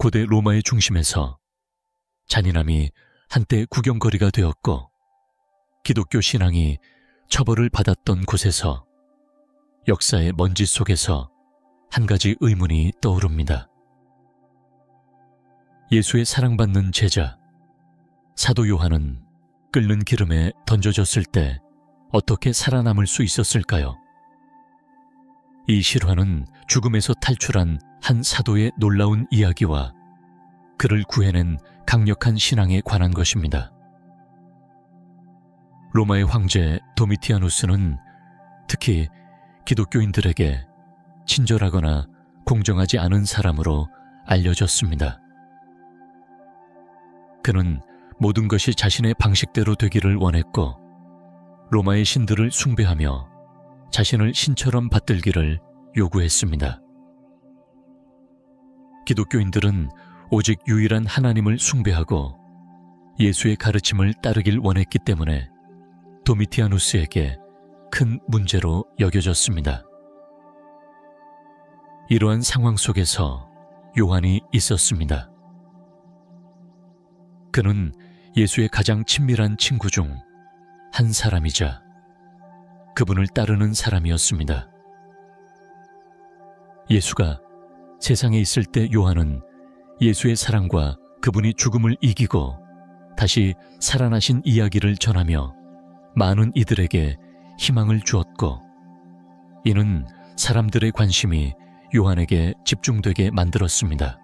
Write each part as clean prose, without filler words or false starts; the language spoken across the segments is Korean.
고대 로마의 중심에서 잔인함이 한때 구경거리가 되었고 기독교 신앙이 처벌을 받았던 곳에서 역사의 먼지 속에서 한 가지 의문이 떠오릅니다. 예수의 사랑받는 제자 사도 요한은 끓는 기름에 던져졌을 때 어떻게 살아남을 수 있었을까요? 이 실화는 죽음에서 탈출한 한 사도의 놀라운 이야기와 그를 구해낸 강력한 신앙에 관한 것입니다. 로마의 황제 도미티아누스는 특히 기독교인들에게 친절하거나 공정하지 않은 사람으로 알려졌습니다. 그는 모든 것이 자신의 방식대로 되기를 원했고 로마의 신들을 숭배하며 자신을 신처럼 받들기를 요구했습니다. 기독교인들은 오직 유일한 하나님을 숭배하고 예수의 가르침을 따르길 원했기 때문에 도미티아누스에게 큰 문제로 여겨졌습니다. 이러한 상황 속에서 요한이 있었습니다. 그는 예수의 가장 친밀한 친구 중 한 사람이자 그분을 따르는 사람이었습니다. 예수가 세상에 있을 때 요한은 예수의 사랑과 그분이 죽음을 이기고 다시 살아나신 이야기를 전하며 많은 이들에게 희망을 주었고 이는 사람들의 관심이 요한에게 집중되게 만들었습니다.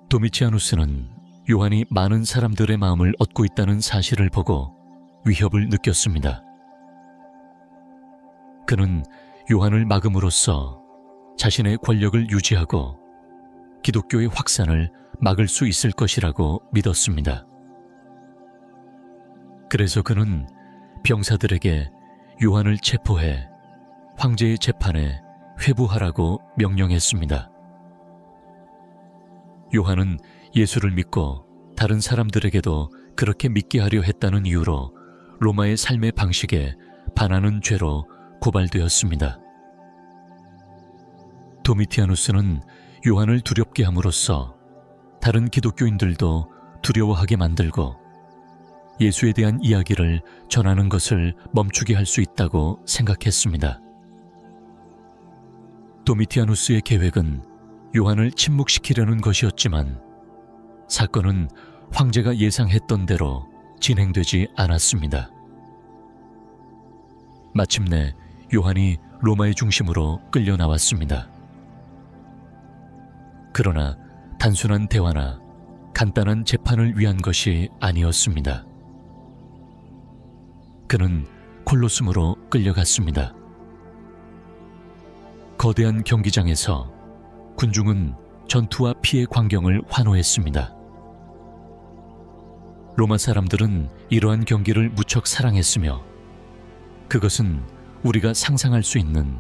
도미티아누스는 요한이 많은 사람들의 마음을 얻고 있다는 사실을 보고 위협을 느꼈습니다. 그는 요한을 막음으로써 자신의 권력을 유지하고 기독교의 확산을 막을 수 있을 것이라고 믿었습니다. 그래서 그는 병사들에게 요한을 체포해 황제의 재판에 회부하라고 명령했습니다. 요한은 예수를 믿고 다른 사람들에게도 그렇게 믿게 하려 했다는 이유로 로마의 삶의 방식에 반하는 죄로 고발되었습니다. 도미티아누스는 요한을 두렵게 함으로써 다른 기독교인들도 두려워하게 만들고 예수에 대한 이야기를 전하는 것을 멈추게 할 수 있다고 생각했습니다. 도미티아누스의 계획은 요한을 침묵시키려는 것이었지만 사건은 황제가 예상했던 대로 진행되지 않았습니다. 마침내 요한이 로마의 중심으로 끌려 나왔습니다. 그러나 단순한 대화나 간단한 재판을 위한 것이 아니었습니다. 그는 콜로세움으로 끌려갔습니다. 거대한 경기장에서 군중은 전투와 피의 광경을 환호했습니다. 로마 사람들은 이러한 경기를 무척 사랑했으며 그것은 우리가 상상할 수 있는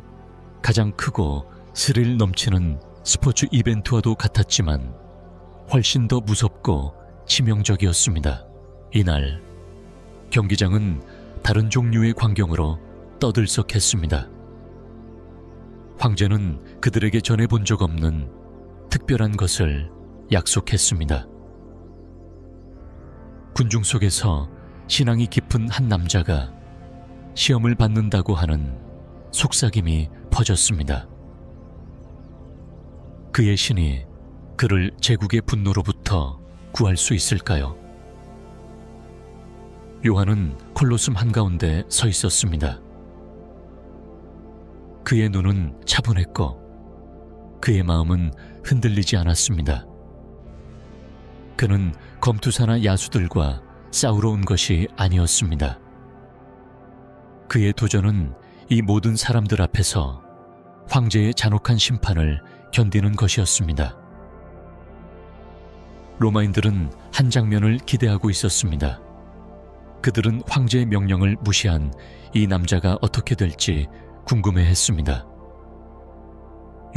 가장 크고 스릴 넘치는 스포츠 이벤트와도 같았지만 훨씬 더 무섭고 치명적이었습니다. 이날 경기장은 다른 종류의 광경으로 떠들썩했습니다. 황제는 그들에게 전해본 적 없는 특별한 것을 약속했습니다. 군중 속에서 신앙이 깊은 한 남자가 시험을 받는다고 하는 속삭임이 퍼졌습니다. 그의 신이 그를 제국의 분노로부터 구할 수 있을까요? 요한은 콜로세움 한가운데 서 있었습니다. 그의 눈은 차분했고 그의 마음은 흔들리지 않았습니다. 그는 검투사나 야수들과 싸우러 온 것이 아니었습니다. 그의 도전은 이 모든 사람들 앞에서 황제의 잔혹한 심판을 견디는 것이었습니다. 로마인들은 한 장면을 기대하고 있었습니다. 그들은 황제의 명령을 무시한 이 남자가 어떻게 될지 궁금해했습니다.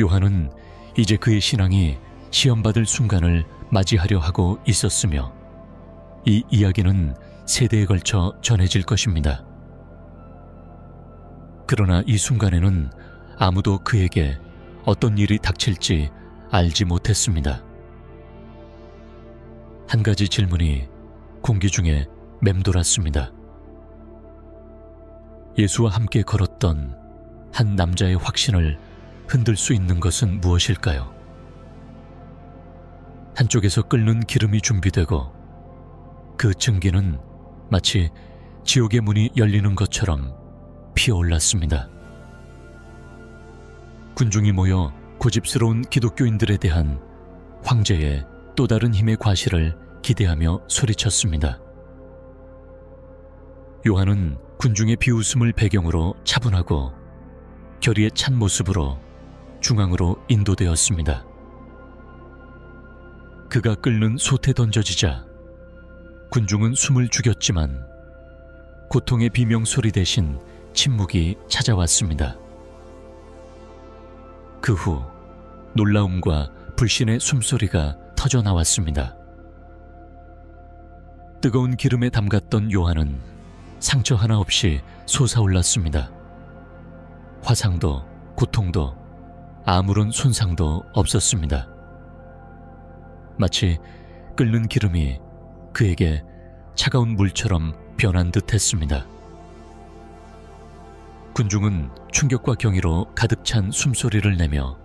요한은 이제 그의 신앙이 시험받을 순간을 맞이하려 하고 있었으며 이 이야기는 세대에 걸쳐 전해질 것입니다. 그러나 이 순간에는 아무도 그에게 어떤 일이 닥칠지 알지 못했습니다. 한 가지 질문이 공기 중에 맴돌았습니다. 예수와 함께 걸었던 한 남자의 확신을 흔들 수 있는 것은 무엇일까요? 한쪽에서 끓는 기름이 준비되고 그 증기는 마치 지옥의 문이 열리는 것처럼 피어올랐습니다. 군중이 모여 고집스러운 기독교인들에 대한 황제의 또 다른 힘의 과시를 기대하며 소리쳤습니다. 요한은 군중의 비웃음을 배경으로 차분하고 결의에 찬 모습으로 중앙으로 인도되었습니다. 그가 끓는 솥에 던져지자 군중은 숨을 죽였지만 고통의 비명소리 대신 침묵이 찾아왔습니다. 그 후 놀라움과 불신의 숨소리가 터져나왔습니다. 뜨거운 기름에 담갔던 요한은 상처 하나 없이 솟아올랐습니다. 화상도 고통도 아무런 손상도 없었습니다. 마치 끓는 기름이 그에게 차가운 물처럼 변한 듯 했습니다. 군중은 충격과 경이로 가득 찬 숨소리를 내며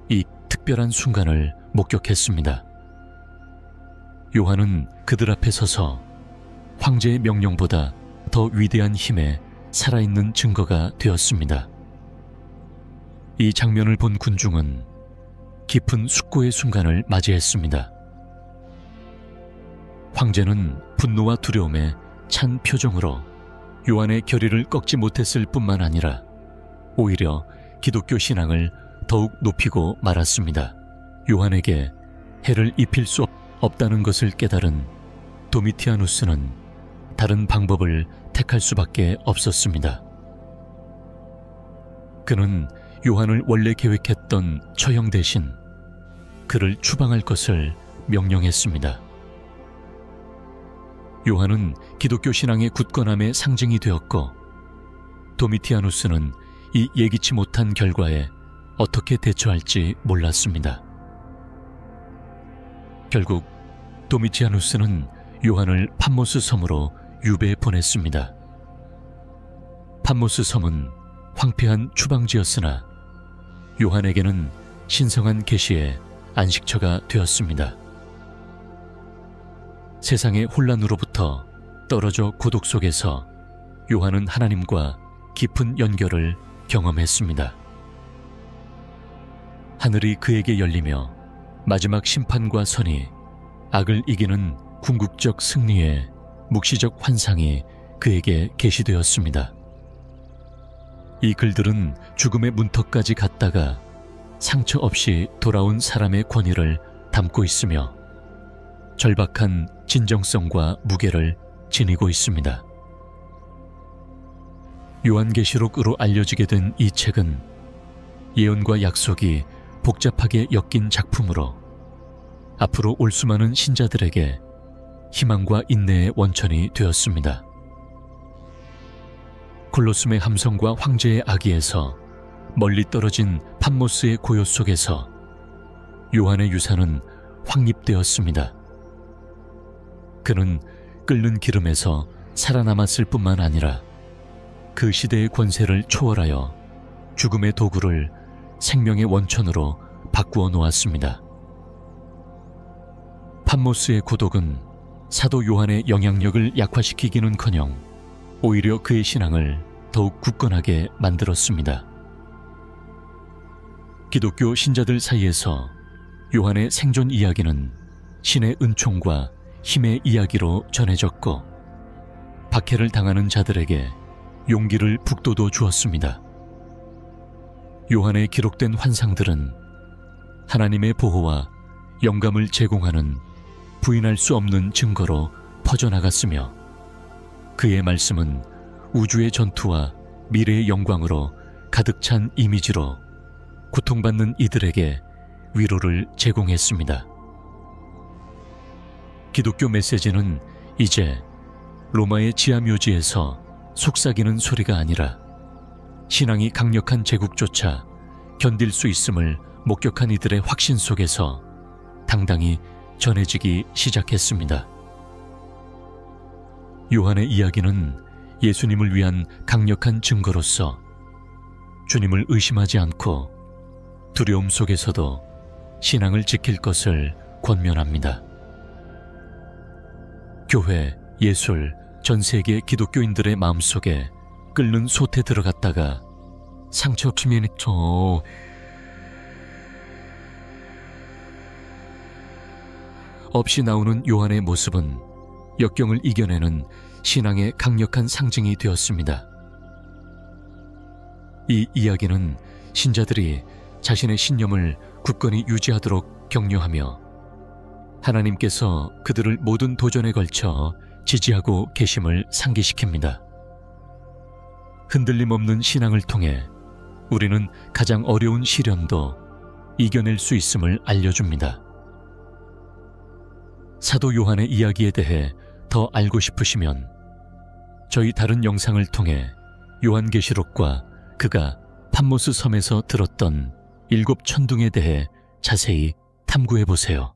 이 특별한 순간을 목격했습니다. 요한은 그들 앞에 서서 황제의 명령보다 더 위대한 힘에 살아있는 증거가 되었습니다. 이 장면을 본 군중은 깊은 숙고의 순간을 맞이했습니다. 황제는 분노와 두려움에 찬 표정으로 요한의 결의를 꺾지 못했을 뿐만 아니라 오히려 기독교 신앙을 더욱 높이고 말았습니다. 요한에게 해를 입힐 수 없다는 것을 깨달은 도미티아누스는 다른 방법을 택할 수밖에 없었습니다. 그는 요한을 원래 계획했던 처형 대신 그를 추방할 것을 명령했습니다. 요한은 기독교 신앙의 굳건함의 상징이 되었고 도미티아누스는 이 예기치 못한 결과에 어떻게 대처할지 몰랐습니다. 결국 도미티아누스는 요한을 판모스 섬으로 유배해 보냈습니다. 판모스 섬은 황폐한 추방지였으나 요한에게는 신성한 계시의 안식처가 되었습니다. 세상의 혼란으로부터 떨어져 고독 속에서 요한은 하나님과 깊은 연결을 경험했습니다. 하늘이 그에게 열리며 마지막 심판과 선이, 악을 이기는 궁극적 승리의 묵시적 환상이 그에게 계시되었습니다. 이 글들은 죽음의 문턱까지 갔다가 상처 없이 돌아온 사람의 권위를 담고 있으며 절박한 진정성과 무게를 지니고 있습니다. 요한계시록으로 알려지게 된 이 책은 예언과 약속이 복잡하게 엮인 작품으로 앞으로 올 수많은 신자들에게 희망과 인내의 원천이 되었습니다. 콜로스의 함성과 황제의 악의에서 멀리 떨어진 판모스의 고요 속에서 요한의 유산은 확립되었습니다. 그는 끓는 기름에서 살아남았을 뿐만 아니라 그 시대의 권세를 초월하여 죽음의 도구를 생명의 원천으로 바꾸어 놓았습니다. 판모스의 고독은 사도 요한의 영향력을 약화시키기는커녕 오히려 그의 신앙을 더욱 굳건하게 만들었습니다. 기독교 신자들 사이에서 요한의 생존 이야기는 신의 은총과 힘의 이야기로 전해졌고 박해를 당하는 자들에게 용기를 북돋워 주었습니다. 요한의 기록된 환상들은 하나님의 보호와 영감을 제공하는 부인할 수 없는 증거로 퍼져나갔으며 그의 말씀은 우주의 전투와 미래의 영광으로 가득 찬 이미지로 고통받는 이들에게 위로를 제공했습니다. 기독교 메시지는 이제 로마의 지하묘지에서 속삭이는 소리가 아니라 신앙이 강력한 제국조차 견딜 수 있음을 목격한 이들의 확신 속에서 당당히 전해지기 시작했습니다. 요한의 이야기는 예수님을 위한 강력한 증거로서 주님을 의심하지 않고 두려움 속에서도 신앙을 지킬 것을 권면합니다. 교회, 예술, 전 세계 기독교인들의 마음속에 끓는 솥에 들어갔다가 상처 없으면 없이 나오는 요한의 모습은 역경을 이겨내는 신앙의 강력한 상징이 되었습니다. 이 이야기는 신자들이 자신의 신념을 굳건히 유지하도록 격려하며 하나님께서 그들을 모든 도전에 걸쳐 지지하고 계심을 상기시킵니다. 흔들림 없는 신앙을 통해 우리는 가장 어려운 시련도 이겨낼 수 있음을 알려줍니다. 사도 요한의 이야기에 대해 더 알고 싶으시면 저희 다른 영상을 통해 요한계시록과 그가 pat모스 섬에서 들었던 7 천둥에 대해 자세히 탐구해 보세요.